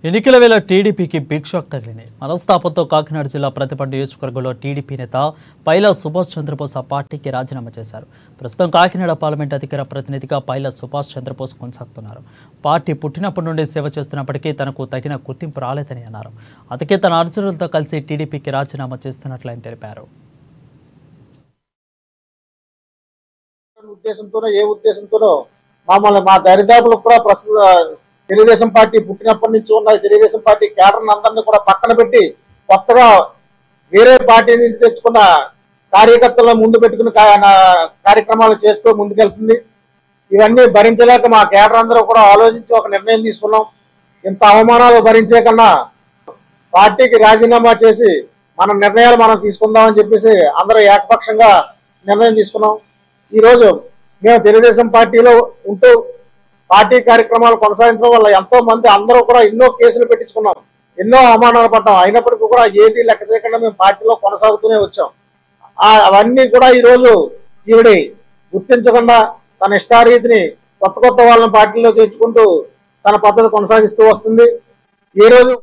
ఎన్నికల వేళ టీడీపీకి బిగ్ షాక్ తగిలింది. మనస్తాపంతో కాకినాడ జిల్లా ప్రతిపాడు నియోజకవర్గంలో టీడీపీ నేత పైలా సుభాష్ చంద్రబోస్ ఆ పార్టీకి రాజీనామా చేశారు. ప్రస్తుతం కాకినాడ పార్లమెంట్ అధికార ప్రతినిధిగా పైలా సుభాష్ చంద్రబోస్ కొనసాగుతున్నారు. పార్టీ పుట్టినప్పటి నుండి సేవ చేస్తున్నప్పటికీ తనకు తగిన గుర్తింపు రాలేదని అన్నారు. అందుకే తన అనుచరులతో కలిసి టీడీపీకి రాజీనామా చేస్తున్నట్లు ఆయన తెలిపారు. ఉద్దేశంతోనో మమ్మల్ని మా దరిదాపులు కూడా ప్రస్తుత తెలుగుదేశం పార్టీ పుట్టినప్పటి నుంచి ఉన్న తెలుగుదేశం పార్టీ కేడర్ని అందరినీ కూడా పక్కన పెట్టి కొత్తగా వేరే పార్టీ నుంచి తెచ్చుకున్న కార్యకర్తలను ముందు పెట్టుకుని కార్యక్రమాలు చేస్తూ ముందుకెళ్తుంది. ఇవన్నీ భరించలేక మా కేడర్ అందరూ కూడా ఆలోచించి ఒక నిర్ణయం తీసుకున్నాం. ఇంత అవమానాలు భరించే కన్నా పార్టీకి రాజీనామా చేసి మన నిర్ణయాలు మనం తీసుకుందామని చెప్పేసి అందరూ ఏకపక్షంగా నిర్ణయం తీసుకున్నాం. ఈరోజు మేము తెలుగుదేశం పార్టీలో ఉంటూ పార్టీ కార్యక్రమాలు కొనసాగించడం వల్ల ఎంతో మంది అందరూ కూడా ఎన్నో కేసులు పెట్టించుకున్నాం, ఎన్నో అవమానాలు పడ్డాం. అయినప్పటికీ కూడా ఏది లెక్క చేయకుండా మేము పార్టీలో కొనసాగుతూనే వచ్చాం. అవన్నీ కూడా ఈరోజు ఈవిడి గుర్తించకుండా తన ఇష్టారీతిని కొత్త వాళ్ళని పార్టీలో తెచ్చుకుంటూ తన పద్ధతి కొనసాగిస్తూ వస్తుంది. ఈ రోజు